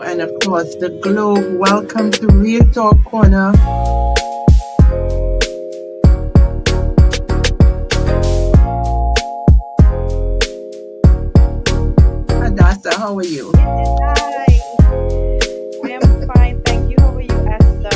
And of course, the globe. Welcome to Real Talk Corner. Hadassa, how are you? Hi, I am fine, thank you. How are you, Esther?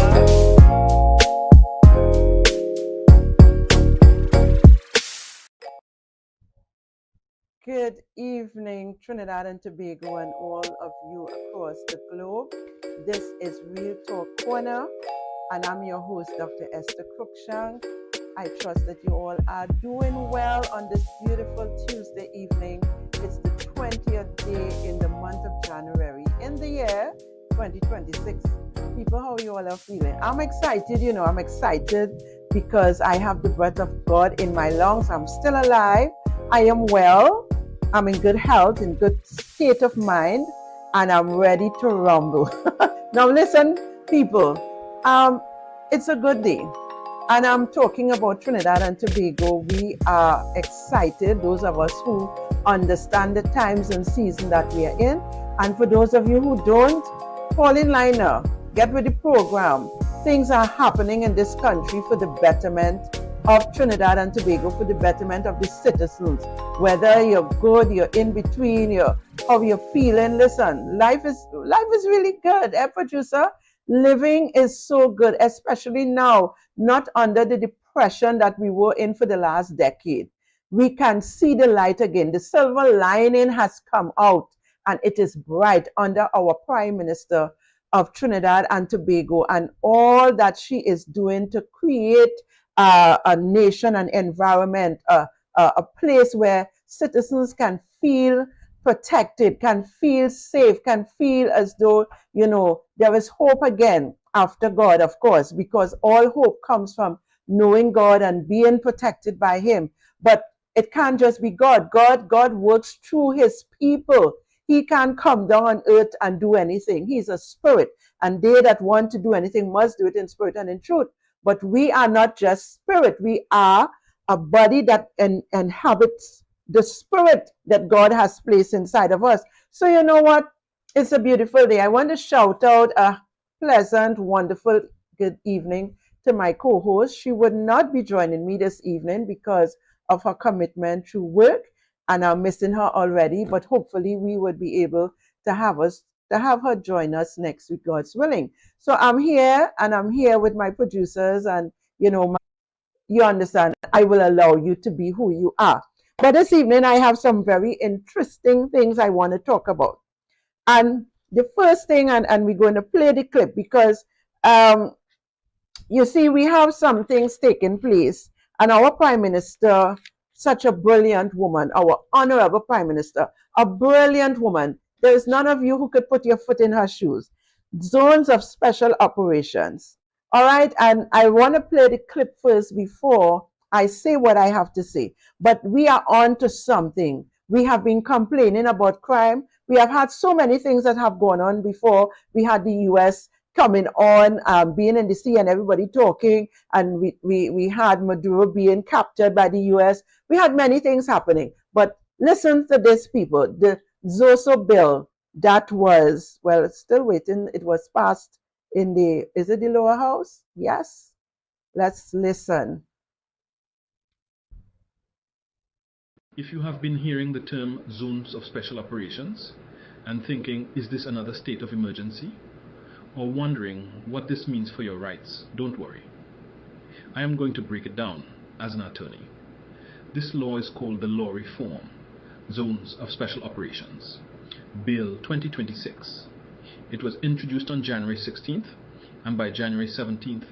Good evening, Trinidad and Tobago, and all of you across the globe. This is Real Talk Corner, and I'm your host, Dr. Esther Cruickshank. I trust that you all are doing well on this beautiful Tuesday evening. It's the 20th day in the month of January in the year 2026. People, how you all are feeling? I'm excited, I'm excited because I have the breath of God in my lungs. I'm still alive. I am well. I'm in good health, in good state of mind, and I'm ready to rumble. Now listen, people, it's a good day. And I'm talking about Trinidad and Tobago. We are excited, those of us who understand the times and season that we are in. And for those of you who don't, fall in line now. Get with the program. Things are happening in this country for the betterment of Trinidad and Tobago, for the betterment of the citizens. Whether you're good, you're in between, how you're feeling. Listen, life is really good. Producer, living is so good, especially now, not under the depression that we were in for the last decade. We can see the light again. The silver lining has come out, and it is bright under our Prime Minister of Trinidad and Tobago and all that she is doing to create a nation, an environment, a place where citizens can feel protected, can feel safe, can feel as though, there is hope again after God, of course, because all hope comes from knowing God and being protected by Him. But it can't just be God. God works through His people. He can't come down on earth and do anything. He's a spirit, and they that want to do anything must do it in spirit and in truth. But we are not just spirit. We are a body that inhabits the spirit that God has placed inside of us. So you know what? It's a beautiful day. I want to shout out a pleasant, wonderful good evening to my co-host. She would not be joining me this evening because of her commitment to work, and I'm missing her already. But hopefully, we would be able to have her join us next week, God's willing. So I'm here, and I'm here with my producers, and you understand. I will allow you to be who you are. But this evening, I have some very interesting things I want to talk about. And the first thing, and we're going to play the clip because you see, we have some things taking place, and our Prime Minister, such a brilliant woman, our honorable Prime Minister, a brilliant woman. There is none of you who could put your foot in her shoes. Zones of special operations. All right, and I want to play the clip first before I say what I have to say. But we are on to something. We have been complaining about crime. We have had so many things that have gone on before. We had the US coming on, being in the sea and everybody talking, and we had Maduro being captured by the US. We had many things happening. But listen to this, people. The ZOSO bill that was, well, it's still waiting. It was passed in is it the lower house? Yes. Let's listen. If you have been hearing the term zones of special operations and thinking, is this another state of emergency? Or wondering what this means for your rights, don't worry. I am going to break it down as an attorney. This law is called the Law Reform, Zones of Special Operations, Bill 2026. It was introduced on January 16th, and by January 17th,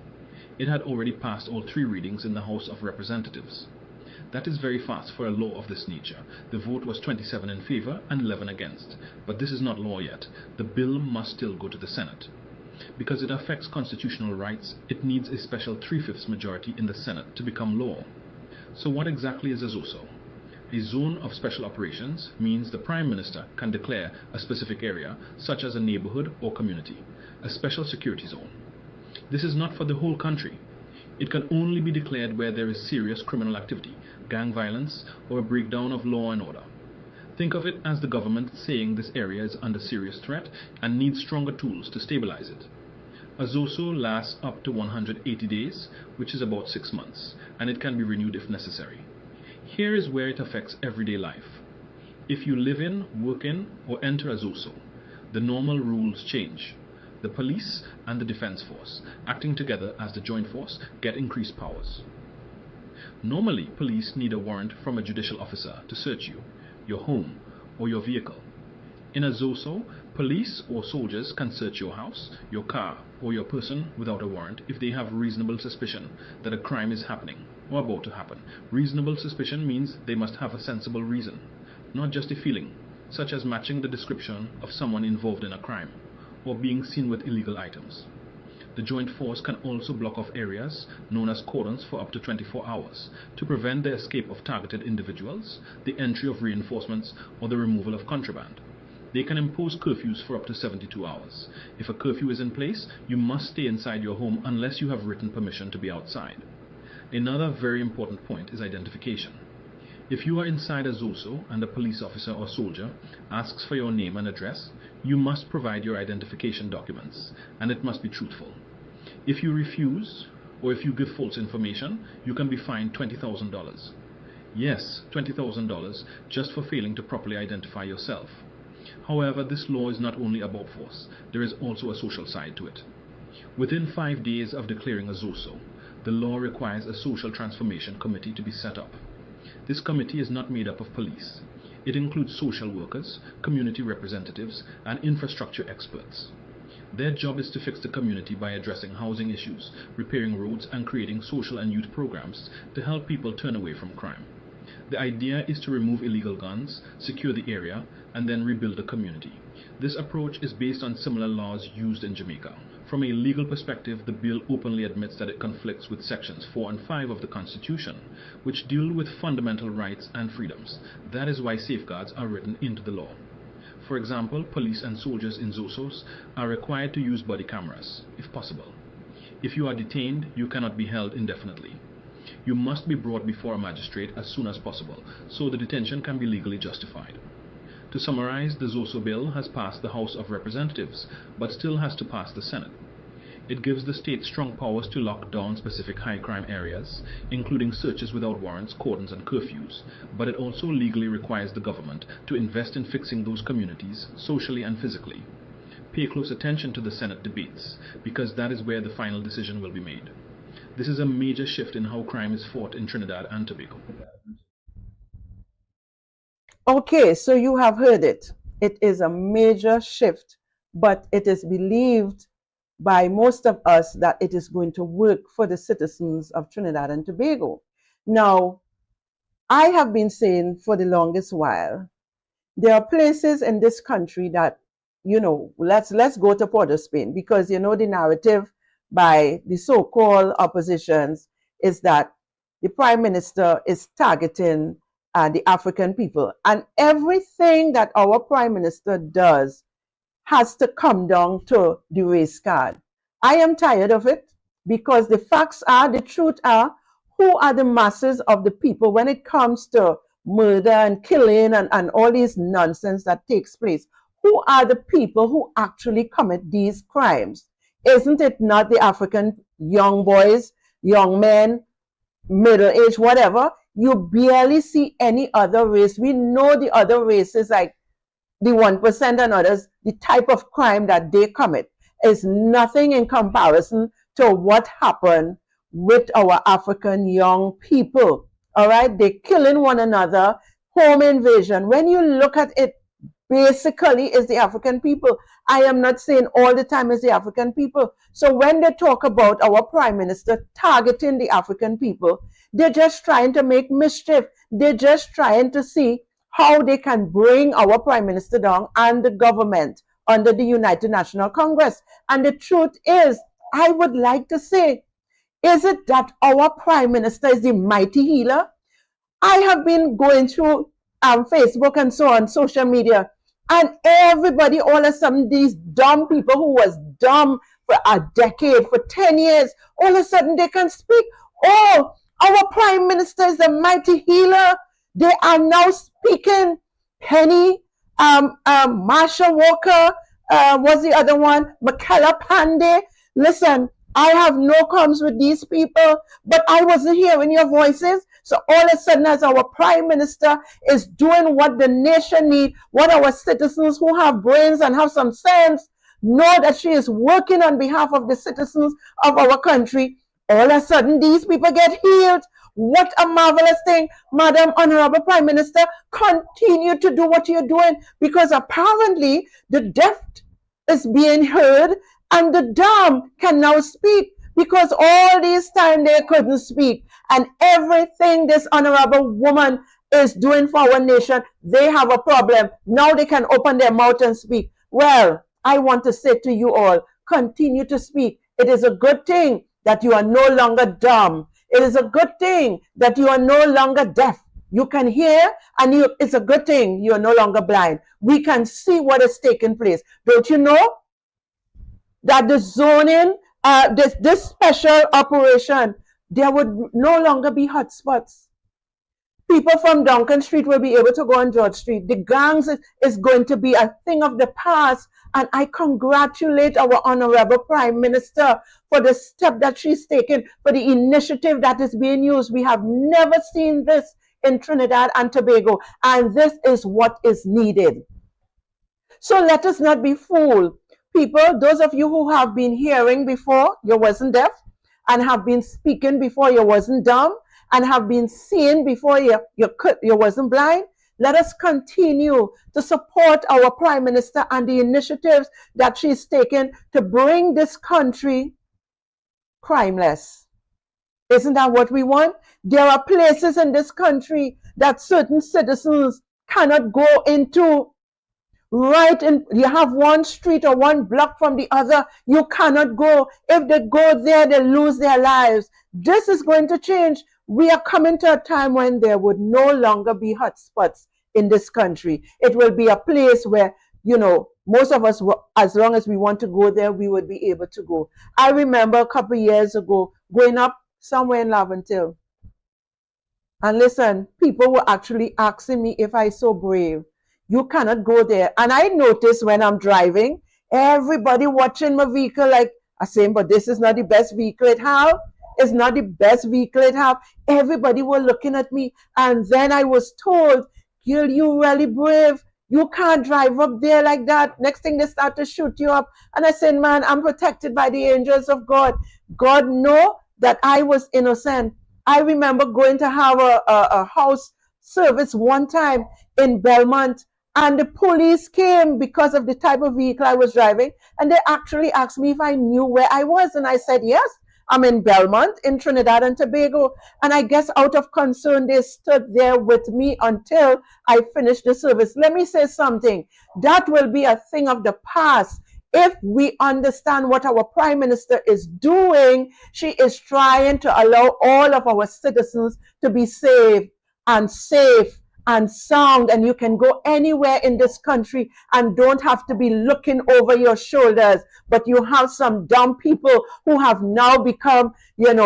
it had already passed all 3 readings in the House of Representatives. That is very fast for a law of this nature. The vote was 27 in favor and 11 against. But this is not law yet. The bill must still go to the Senate. Because it affects constitutional rights, it needs a special 3/5 majority in the Senate to become law. So what exactly is a ZOSO? A zone of special operations means the Prime Minister can declare a specific area, such as a neighborhood or community, a special security zone. This is not for the whole country. It can only be declared where there is serious criminal activity, gang violence, or a breakdown of law and order. Think of it as the government saying this area is under serious threat and needs stronger tools to stabilize it. A ZOSO lasts up to 180 days, which is about 6 months, and it can be renewed if necessary. Here is where it affects everyday life. If you live in, work in, or enter a ZOSO, the normal rules change. The police and the defense force, acting together as the joint force, get increased powers. Normally, police need a warrant from a judicial officer to search you, your home, or your vehicle. In a ZOSO, police or soldiers can search your house, your car, or your person without a warrant if they have reasonable suspicion that a crime is happening or about to happen. Reasonable suspicion means they must have a sensible reason, not just a feeling, such as matching the description of someone involved in a crime, or being seen with illegal items. The joint force can also block off areas known as cordons for up to 24 hours to prevent the escape of targeted individuals, the entry of reinforcements, or the removal of contraband. They can impose curfews for up to 72 hours. If a curfew is in place, you must stay inside your home unless you have written permission to be outside. Another very important point is identification. If you are inside a ZOSO and a police officer or soldier asks for your name and address, you must provide your identification documents, and it must be truthful. If you refuse, or if you give false information, you can be fined $20,000. Yes, $20,000 just for failing to properly identify yourself. However, this law is not only about force, there is also a social side to it. Within 5 days of declaring a ZOSO, the law requires a social transformation committee to be set up. This committee is not made up of police. It includes social workers, community representatives, and infrastructure experts. Their job is to fix the community by addressing housing issues, repairing roads, and creating social and youth programs to help people turn away from crime. The idea is to remove illegal guns, secure the area, and then rebuild the community. This approach is based on similar laws used in Jamaica. From a legal perspective, the bill openly admits that it conflicts with sections 4 and 5 of the Constitution, which deal with fundamental rights and freedoms. That is why safeguards are written into the law. For example, police and soldiers in ZOSOs are required to use body cameras, if possible. If you are detained, you cannot be held indefinitely. You must be brought before a magistrate as soon as possible, so the detention can be legally justified. To summarize, the ZOSO bill has passed the House of Representatives, but still has to pass the Senate. It gives the state strong powers to lock down specific high crime areas, including searches without warrants, cordons, and curfews, but it also legally requires the government to invest in fixing those communities socially and physically. Pay close attention to the Senate debates, because that is where the final decision will be made. This is a major shift in how crime is fought in Trinidad and Tobago. Okay, so you have heard it. It is a major shift, but it is believed by most of us that it is going to work for the citizens of Trinidad and Tobago. Now, I have been saying for the longest while, there are places in this country that, let's go to Port of Spain, because the narrative by the so-called oppositions is that the Prime Minister is targeting the African people. And everything that our Prime Minister does has to come down to the race card. I am tired of it, because the facts are, the truth are, who are the masses of the people when it comes to murder and killing and all this nonsense that takes place? Who are the people who actually commit these crimes? Isn't it not the African young boys, young men, middle age, whatever? You barely see any other race. We know the other races, like the 1% and others, the type of crime that they commit is nothing in comparison to what happened with our African young people. All right, they're killing one another, home invasion. When you look at it, basically is the African people. I am not saying all the time is the African people. So when they talk about our Prime Minister targeting the African people, they're just trying to make mischief. They're just trying to see how they can bring our Prime Minister down and the government under the United National Congress. And the truth is, I would like to say, is it that our Prime Minister is the mighty healer? I have been going through Facebook and so on, social media, and everybody, all of a sudden, these dumb people who was dumb for a decade, for 10 years, all of a sudden they can speak. Oh, our Prime Minister is the mighty healer. They are now speaking Penny, Marsha Walker, was the other one, Makela Pandey. Listen, I have no problems with these people, but I wasn't hearing your voices. So all of a sudden, as our prime minister is doing what the nation needs, what our citizens who have brains and have some sense know that she is working on behalf of the citizens of our country, all of a sudden these people get healed. What a marvelous thing. Madam Honorable Prime Minister, continue to do what you're doing, because apparently the deaf is being heard and the dumb can now speak, because all this time they couldn't speak. And everything this honorable woman is doing for our nation, they have a problem. Now they can open their mouth and speak. Well, I want to say to you all, continue to speak. It is a good thing that you are no longer dumb. It is a good thing that you are no longer deaf. You can hear, and it's a good thing you are no longer blind. We can see what is taking place. Don't you know that the zoning, this special operation, there would no longer be hotspots. People from Duncan Street will be able to go on George Street. The gangs is going to be a thing of the past. And I congratulate our Honorable Prime Minister for the step that she's taken, for the initiative that is being used. We have never seen this in Trinidad and Tobago. And this is what is needed. So let us not be fooled. People, those of you who have been hearing before, you wasn't deaf, and have been speaking before, you wasn't dumb, and have been seeing before, you wasn't blind. Let us continue to support our Prime Minister and the initiatives that she's taken to bring this country crimeless. Isn't that what we want? There are places in this country that certain citizens cannot go into. Right in, you have one street or one block from the other, you cannot go. If they go there, they lose their lives. This is going to change. We are coming to a time when there would no longer be hotspots in this country. It will be a place where, most of us, as long as we want to go there, we would be able to go. I remember a couple of years ago going up somewhere in Laventille. And listen, people were actually asking me if I so brave. You cannot go there. And I notice when I'm driving, everybody watching my vehicle like, I'm saying, but this is not the best vehicle it have. It's not the best vehicle it have. Everybody were looking at me. And then I was told, girl, you really brave. You can't drive up there like that. Next thing they start to shoot you up. And I said, man, I'm protected by the angels of God. God know that I was innocent. I remember going to have a house service one time in Belmont. And the police came because of the type of vehicle I was driving. And they actually asked me if I knew where I was. And I said, yes, I'm in Belmont in Trinidad and Tobago. And I guess out of concern, they stood there with me until I finished the service. Let me say something. That will be a thing of the past. If we understand what our Prime Minister is doing, she is trying to allow all of our citizens to be safe and sound, and you can go anywhere in this country and don't have to be looking over your shoulders. But you have some dumb people who have now become,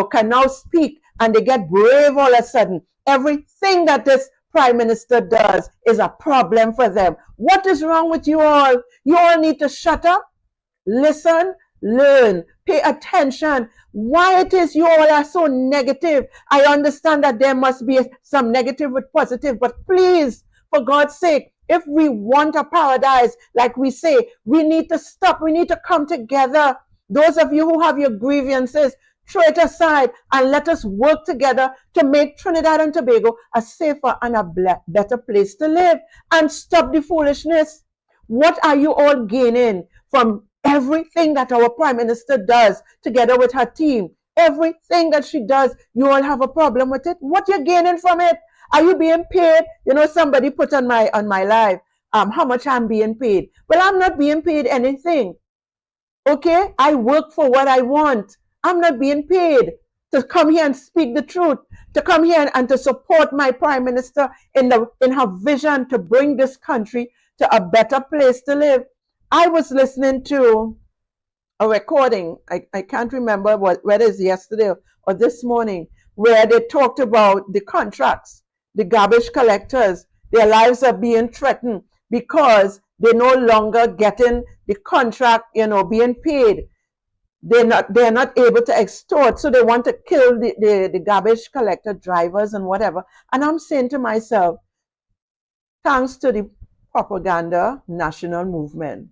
can now speak, and they get brave all of a sudden. Everything that this Prime Minister does is a problem for them. What is wrong with you all? You all need to shut up, listen, learn, pay attention. Why it is you all are so negative? I understand that there must be some negative with positive, but please, for God's sake, if we want a paradise, like we say, we need to stop. We need to come together. Those of you who have your grievances, throw it aside and let us work together to make Trinidad and Tobago a safer and a better place to live, and stop the foolishness. What are you all gaining from everything that our Prime Minister does together with her team? Everything that she does, you all have a problem with it. What you're gaining from it? Are you being paid? Somebody put on my live, how much I'm being paid. Well, I'm not being paid anything. Okay? I work for what I want. I'm not being paid to come here and speak the truth, to come here and to support my Prime Minister in her vision to bring this country to a better place to live. I was listening to a recording, I can't remember whether it's yesterday or this morning, where they talked about the contracts, the garbage collectors. Their lives are being threatened because they're no longer getting the contract, being paid. They're not able to extort, so they want to kill the garbage collector drivers and whatever. And I'm saying to myself, thanks to the propaganda national movement,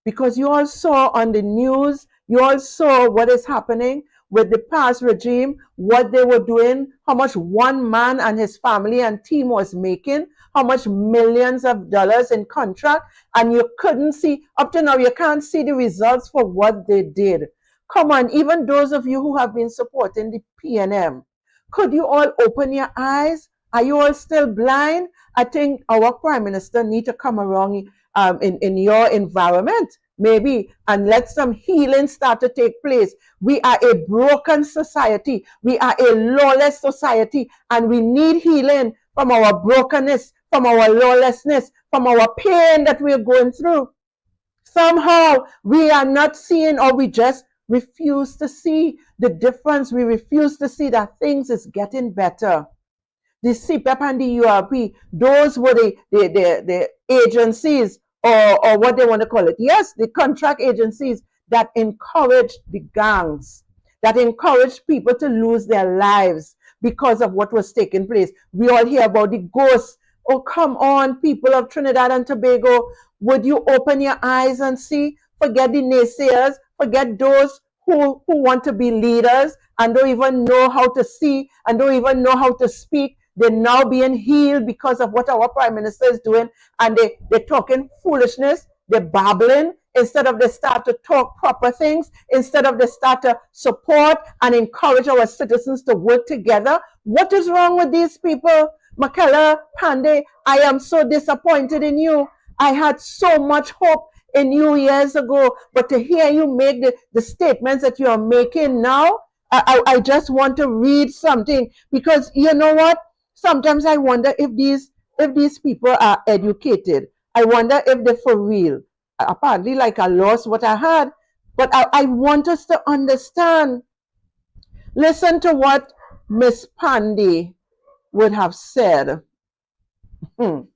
because you all saw on the news, you all saw what is happening with the past regime, what they were doing, how much one man and his family and team was making, how much millions of dollars in contract, and you couldn't see, up to now, you can't see the results for what they did. Come on, even those of you who have been supporting the PNM, could you all open your eyes? Are you all still blind? I think our Prime Minister need to come around in your environment, maybe, and let some healing start to take place. We are a broken society. We are a lawless society, and we need healing from our brokenness, from our lawlessness, from our pain that we are going through. Somehow we are not seeing, or we just refuse to see the difference. We refuse to see that things is getting better. The CPEP and the URP, those were the agencies, or what they want to call it. Yes, the contract agencies that encouraged the gangs, that encouraged people to lose their lives because of what was taking place. We all hear about the ghosts. Oh, come on, people of Trinidad and Tobago, would you open your eyes and see? Forget the naysayers, forget those who want to be leaders and don't even know how to see and don't even know how to speak. They're now being healed because of what our Prime Minister is doing, and they're talking foolishness, they're babbling, instead of they start to talk proper things, instead of they start to support and encourage our citizens to work together. What is wrong with these people? Makela Pandey, I am so disappointed in you. I had so much hope in you years ago, but to hear you make the statements that you are making now, I just want to read something, because you know what? Sometimes I wonder if these people are educated. I wonder if they're for real. Apparently, like, I lost what I had, but I want us to understand. Listen to what Miss Pandey would have said. But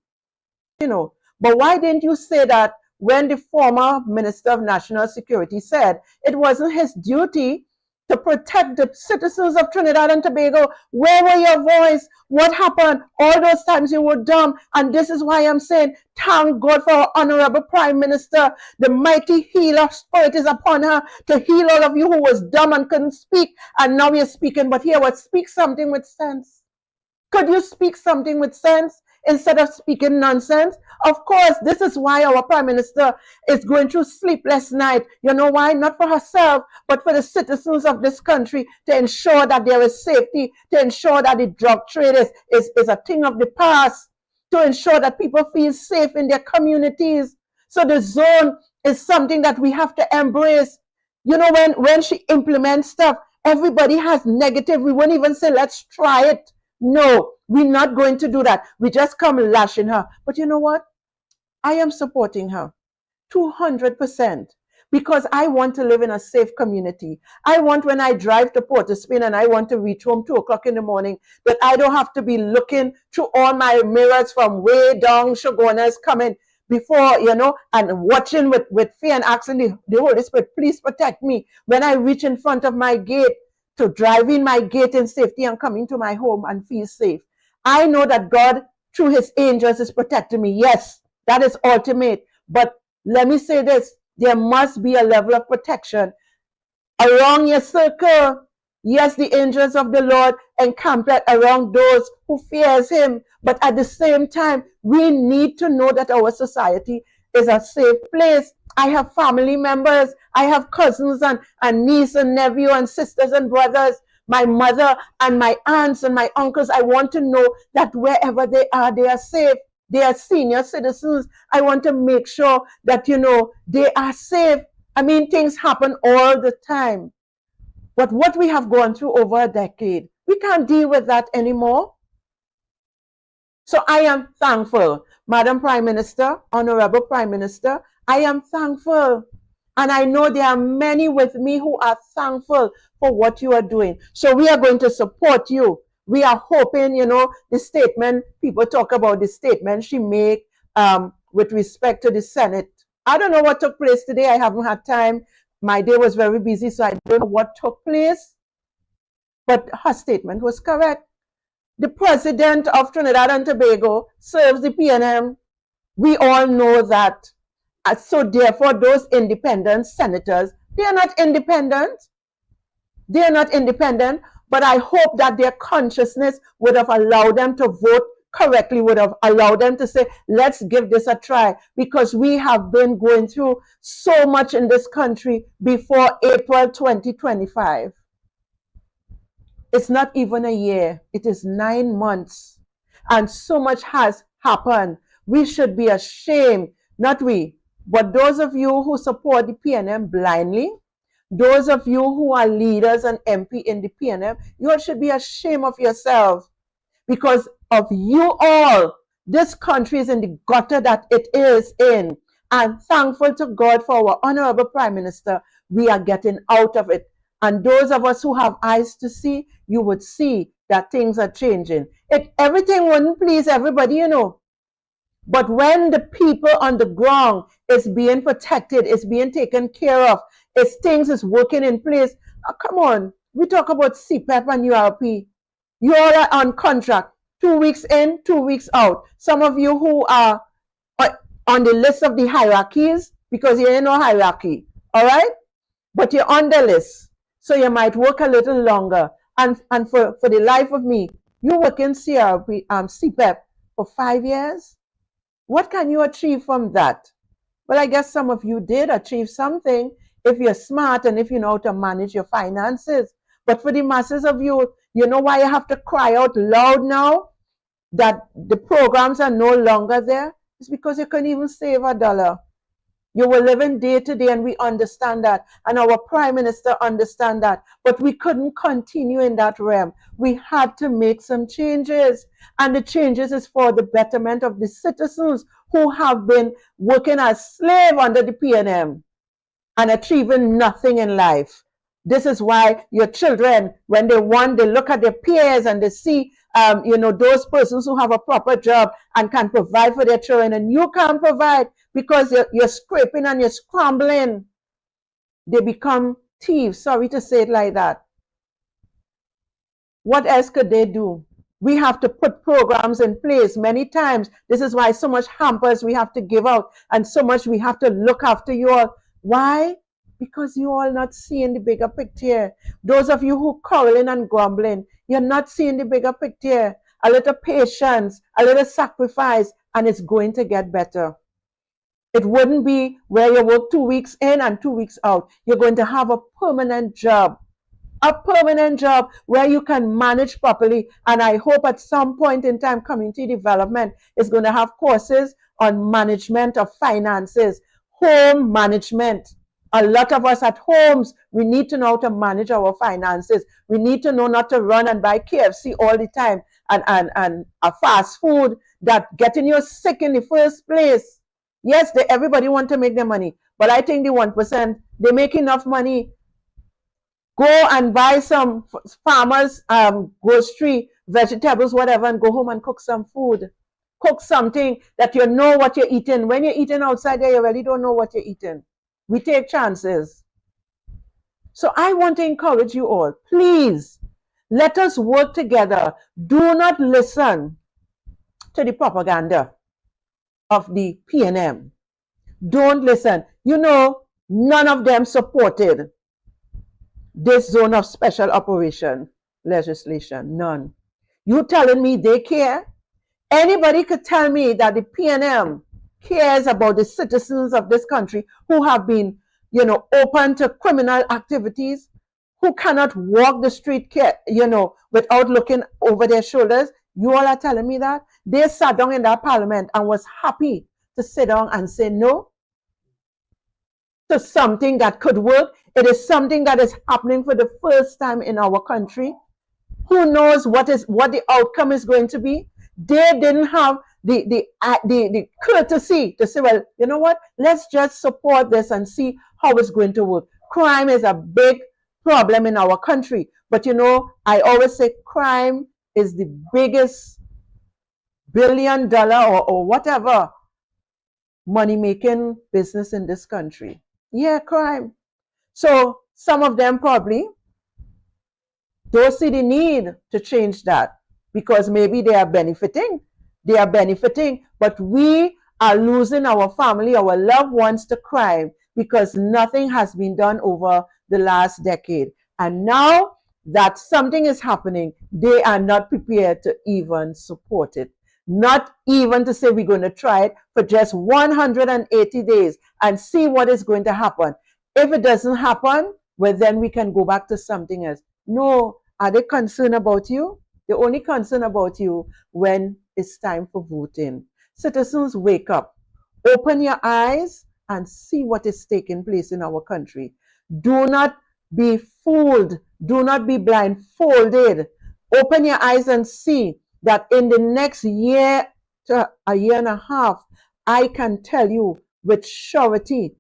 why didn't you say that when the former Minister of National Security said it wasn't his duty to protect the citizens of Trinidad and Tobago? Where were your voice? What happened? All those times you were dumb. And this is why I'm saying, thank God for our honorable Prime Minister. The mighty healer spirit is upon her to heal all of you who was dumb and couldn't speak. And now you're speaking. But here, what? Speak something with sense. Could you speak something with sense instead of speaking nonsense? Of course, this is why our Prime Minister is going through sleepless night. You know why? Not for herself, but for the citizens of this country, to ensure that there is safety, to ensure that the drug trade is a thing of the past, to ensure that people feel safe in their communities. So the zone is something that we have to embrace. You know, when she implements stuff, everybody has negative. We won't even say, let's try it. No, we're not going to do that. We just come lashing her. But you know what? I am supporting her 200%, because I want to live in a safe community. I want, when I drive to Port of Spain and I want to reach home 2 o'clock in the morning, that I don't have to be looking through all my mirrors from way down, Shogunas coming before, and watching with fear and asking the Holy Spirit, please protect me when I reach in front of my gate, to drive in my gate in safety and come into my home and feel safe. I know that God, through his angels, is protecting me. Yes, that is ultimate. But let me say this, there must be a level of protection around your circle. Yes, the angels of the Lord encamp around those who fears him. But at the same time, we need to know that our society is a safe place. I have family members, I have cousins and niece and nephew and sisters and brothers, my mother and my aunts and my uncles. I want to know that wherever they are safe. They are senior citizens. I want to make sure that, they are safe. I mean, things happen all the time. But what we have gone through over a decade, we can't deal with that anymore. So I am thankful, Madam Prime Minister, Honorable Prime Minister, I am thankful. And I know there are many with me who are thankful for what you are doing. So we are going to support you. We are hoping, the statement, people talk about the statement she made with respect to the Senate. I don't know what took place today. I haven't had time. My day was very busy, so I don't know what took place. But her statement was correct. The president of Trinidad and Tobago serves the PNM. We all know that. So therefore, those independent senators, they are not independent. They are not independent, but I hope that their consciousness would have allowed them to vote correctly, would have allowed them to say, let's give this a try, because we have been going through so much in this country before April 2025. It's not even a year. It is 9 months. And so much has happened. We should be ashamed, not we, but those of you who support the PNM blindly, those of you who are leaders and MP in the PNM, you all should be ashamed of yourself, because of you all. This country is in the gutter that it is in. And thankful to God for our Honorable Prime Minister, we are getting out of it. And those of us who have eyes to see, you would see that things are changing. Everything wouldn't please everybody, But when the people on the ground is being protected, is being taken care of, things is working in place. Come on, we talk about CPEP and URP. You all are on contract, 2 weeks in, 2 weeks out. Some of you who are on the list of the hierarchies, because you ain't no hierarchy, all right? But you're on the list, so you might work a little longer. And for the life of me, you work in CPEP for 5 years. What can you achieve from that? Well, I guess some of you did achieve something if you're smart and if you know how to manage your finances. But for the masses of you, you know why you have to cry out loud now that the programs are no longer there? It's because you couldn't even save $1. You were living day to day, and we understand that. And our Prime Minister understand that. But we couldn't continue in that realm. We had to make some changes. And the changes is for the betterment of the citizens who have been working as slaves under the PNM and achieving nothing in life. This is why your children, when they look at their peers and they see, those persons who have a proper job and can provide for their children, and you can't provide because you're scraping and you're scrambling. They become thieves. Sorry to say it like that. What else could they do? We have to put programs in place many times. This is why so much hampers we have to give out and so much we have to look after you all. Why? Because you all not seeing the bigger picture. Those of you who quarreling and grumbling, you're not seeing the bigger picture. A little patience, a little sacrifice, and it's going to get better. It wouldn't be where you work 2 weeks in and 2 weeks out. You're going to have a permanent job where you can manage properly. And I hope at some point in time, community development is going to have courses on management of finances, home management. A lot of us at homes, we need to know how to manage our finances. We need to know not to run and buy KFC all the time and a fast food that getting you sick in the first place. Yes, everybody want to make their money, but I think the 1%, they make enough money. Go and buy some farmers' grocery, vegetables, whatever, and go home and cook some food. Cook something that you know what you're eating. When you're eating outside there, you really don't know what you're eating. We take chances. So I want to encourage you all, please, let us work together. Do not listen to the propaganda of the PNM. Don't listen. None of them supported this zone of special operation legislation. None. You telling me they care? Anybody could tell me that the PNM cares about the citizens of this country who have been, open to criminal activities, who cannot walk the street, without looking over their shoulders? You all are telling me that? They sat down in that parliament and was happy to sit down and say no to something that could work. It is something that is happening for the first time in our country. Who knows what the outcome is going to be? They didn't have the courtesy to say, well, you know what? Let's just support this and see how it's going to work. Crime is a big problem in our country. But I always say crime is the biggest billion-dollar or whatever money-making business in this country. Yeah, crime. So some of them probably don't see the need to change that because maybe they are benefiting. They are benefiting, but we are losing our family, our loved ones to crime because nothing has been done over the last decade. And now that something is happening, they are not prepared to even support it. Not even to say we're going to try it for just 180 days and see what is going to happen. If it doesn't happen, well, then we can go back to something else. No, are they concerned about you? They're only concerned about you when it's time for voting. Citizens, wake up. Open your eyes and see what is taking place in our country. Do not be fooled. Do not be blindfolded. Open your eyes and see that in the next year to a year and a half, I can tell you with surety,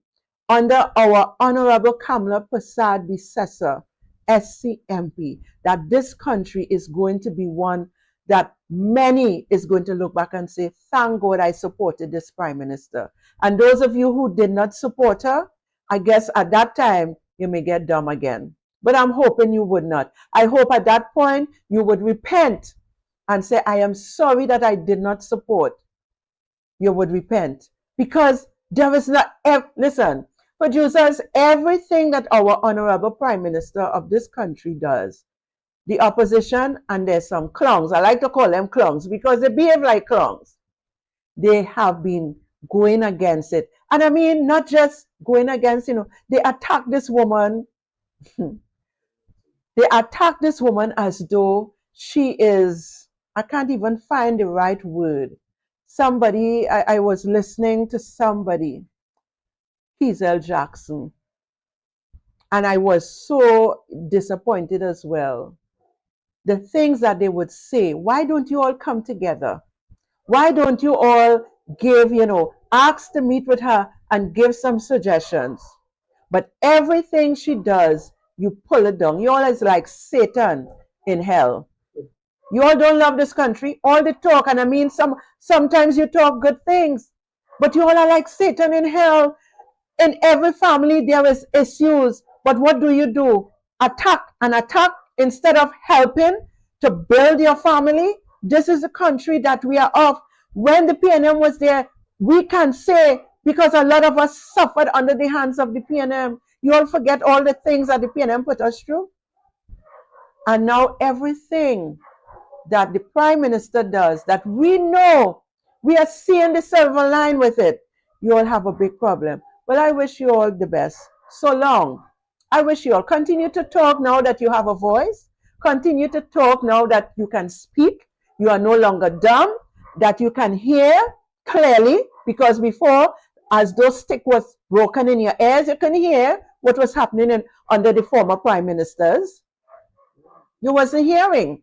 under our Honorable Kamala Prasad Bissessar, SCMP, that this country is going to be one that many is going to look back and say, thank God I supported this Prime Minister. And those of you who did not support her, I guess at that time, you may get dumb again. But I'm hoping you would not. I hope at that point, you would repent and say, I am sorry that I did not support. You would repent. Because there is not, listen, producers, everything that our Honorable Prime Minister of this country does, the opposition, and there's some clowns, I like to call them clowns because they behave like clowns. They have been going against it. And I mean, not just going against, they attack this woman. They attack this woman as though she is, I can't even find the right word. Somebody, I was listening to somebody, Hazel Jackson, and I was so disappointed as well. The things that they would say, why don't you all come together? Why don't you all give, ask to meet with her and give some suggestions? But everything she does, you pull it down. You all is like Satan in hell. You all don't love this country. All the talk, and I mean, sometimes you talk good things, but you all are like Satan in hell. In every family, there is issues. But what do? Attack and attack instead of helping to build your family. This is the country that we are of. When the PNM was there, we can say, because a lot of us suffered under the hands of the PNM, you all forget all the things that the PNM put us through. And now everything that the Prime Minister does, that we know, we are seeing the silver line with it, you all have a big problem. Well, I wish you all the best. So long. I wish you all continue to talk now that you have a voice. Continue to talk now that you can speak. You are no longer dumb, that you can hear clearly, because before, as though stick was broken in your ears, you can hear what was happening under the former prime ministers. You wasn't hearing.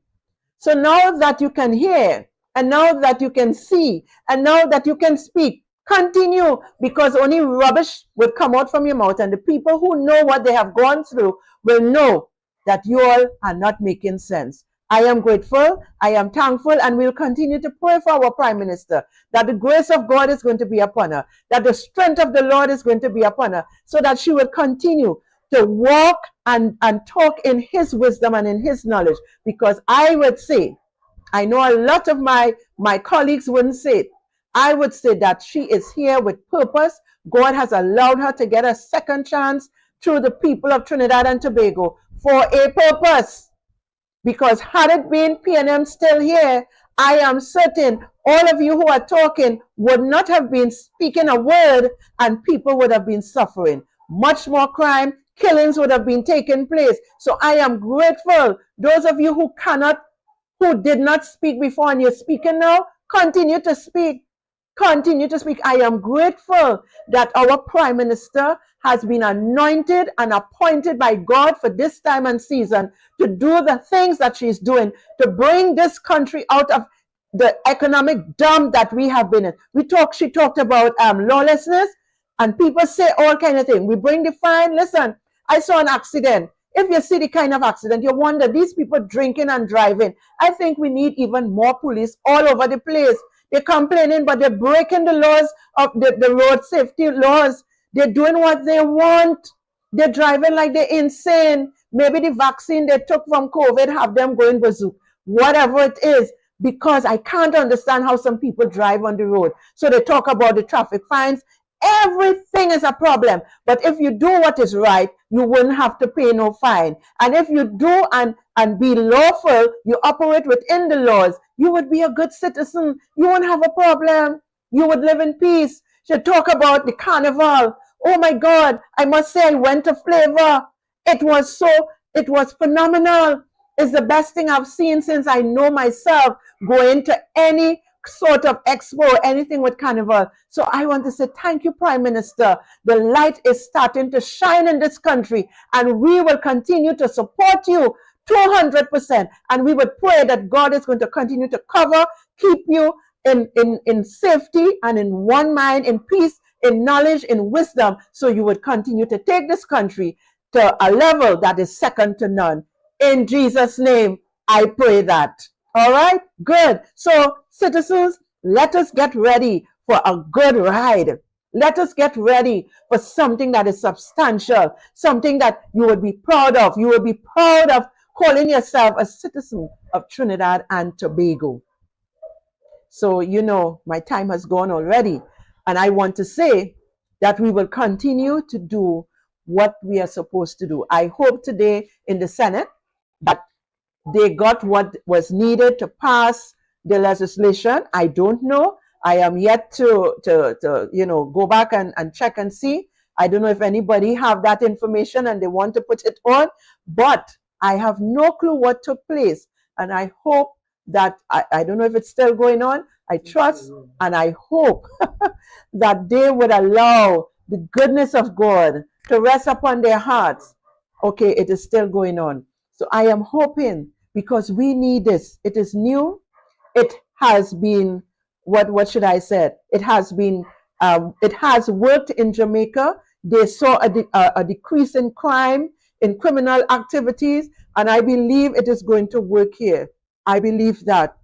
So now that you can hear, and now that you can see, and now that you can speak, continue, because only rubbish will come out from your mouth, and the people who know what they have gone through will know that you all are not making sense. I am grateful, I am thankful, and we'll continue to pray for our Prime Minister, that the grace of God is going to be upon her, that the strength of the Lord is going to be upon her, so that she will continue to walk and talk in His wisdom and in His knowledge. Because I would say, I know a lot of my colleagues wouldn't say it, I would say that she is here with purpose. God has allowed her to get a second chance through the people of Trinidad and Tobago for a purpose. Because had it been PNM still here, I am certain all of you who are talking would not have been speaking a word, and people would have been suffering. Much more crime, killings would have been taking place. So I am grateful. Those of you who did not speak before and you're speaking now, continue to speak. Continue to speak. I am grateful that our Prime Minister has been anointed and appointed by God for this time and season to do the things that she's doing, to bring this country out of the economic dump that we have been in. She talked about lawlessness, and people say all kind of things. We bring the fine. Listen, I saw an accident If you see the kind of accident, you wonder, these people drinking and driving. I think we need even more police all over the place. They're complaining, but they're breaking the laws of the road safety laws. They're doing what they want. They're driving like they're insane. Maybe the vaccine they took from COVID have them going berserk. Whatever it is, because I can't understand how some people drive on the road. So they talk about the traffic fines. Everything is a problem. But if you do what is right, you wouldn't have to pay no fine. And if you do and be lawful, you operate within the laws, you would be a good citizen. You won't have a problem. You would live in peace. She talk about the carnival. Oh my God, I must say I went to Flavor. It was phenomenal. It's the best thing I've seen since I know myself, going to any sort of expo, anything with carnival. So I want to say thank you, Prime Minister. The light is starting to shine in this country, and we will continue to support you 200%. And we would pray that God is going to continue to cover, keep you in safety and in one mind, in peace, in knowledge, in wisdom, so you would continue to take this country to a level that is second to none. In Jesus' name, I pray that. All right, good. So, citizens, let us get ready for a good ride. Let us get ready for something that is substantial, something that you would be proud of. You will be proud of calling yourself a citizen of Trinidad and Tobago. So, you know, my time has gone already. And I want to say that we will continue to do what we are supposed to do. I hope today in the Senate that they got what was needed to pass the legislation. I don't know. I am yet to go back and check and see. I don't know if anybody have that information and they want to put it on, but I have no clue what took place. And I hope that, I don't know if it's still going on. I trust and I hope that they would allow the goodness of God to rest upon their hearts. Okay, it is still going on. So I am hoping, because we need this. It is new. It has been, what should I say? It has worked in Jamaica. They saw a decrease in crime, in criminal activities, and I believe it is going to work here. I believe that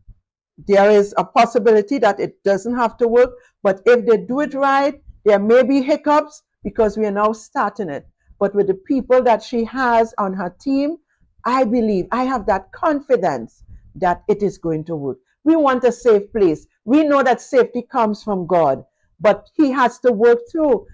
there is a possibility that it doesn't have to work, but if they do it right, there may be hiccups because we are now starting it. But with the people that she has on her team, I believe, I have that confidence that it is going to work. We want a safe place. We know that safety comes from God, but He has to work through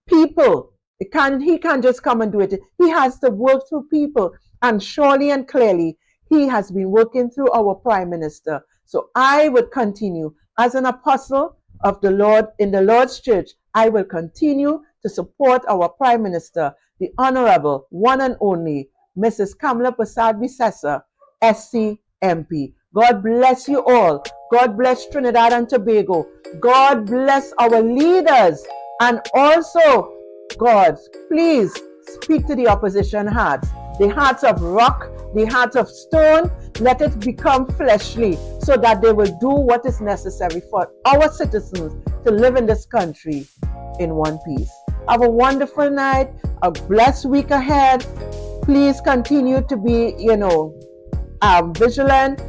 people. He can't just come and do it. He has to work through people. And surely and clearly, He has been working through our Prime Minister. So I would continue as an apostle of the Lord in the Lord's Church. I will continue to support our Prime Minister, the Honorable, one and only, Mrs. Kamala Persad-Bissessar, SC MP. God bless you all. God bless Trinidad and Tobago. God bless our leaders. And also, God, please speak to the opposition hearts. The hearts of rock, the hearts of stone, let it become fleshly so that they will do what is necessary for our citizens to live in this country in one piece. Have a wonderful night, a blessed week ahead. Please continue to be, vigilant.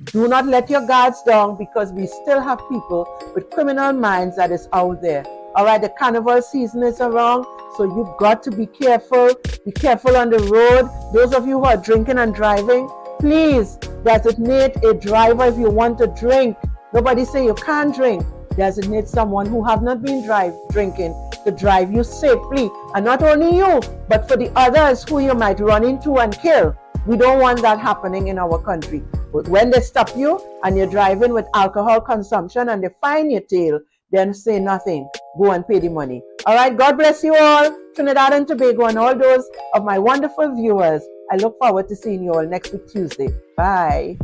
Do not let your guards down, because we still have people with criminal minds that is out there. All right, the carnival season is around, so you've got to be careful. Be careful on the road. Those of you who are drinking and driving, please designate a driver if you want to drink. Nobody say you can't drink. Designate someone who have not been drinking to drive you safely. And not only you, but for the others who you might run into and kill. We don't want that happening in our country. But when they stop you and you're driving with alcohol consumption and they fine your tail, then say nothing. Go and pay the money. All right, God bless you all, Trinidad and Tobago, and all those of my wonderful viewers. I look forward to seeing you all next week, Tuesday. Bye.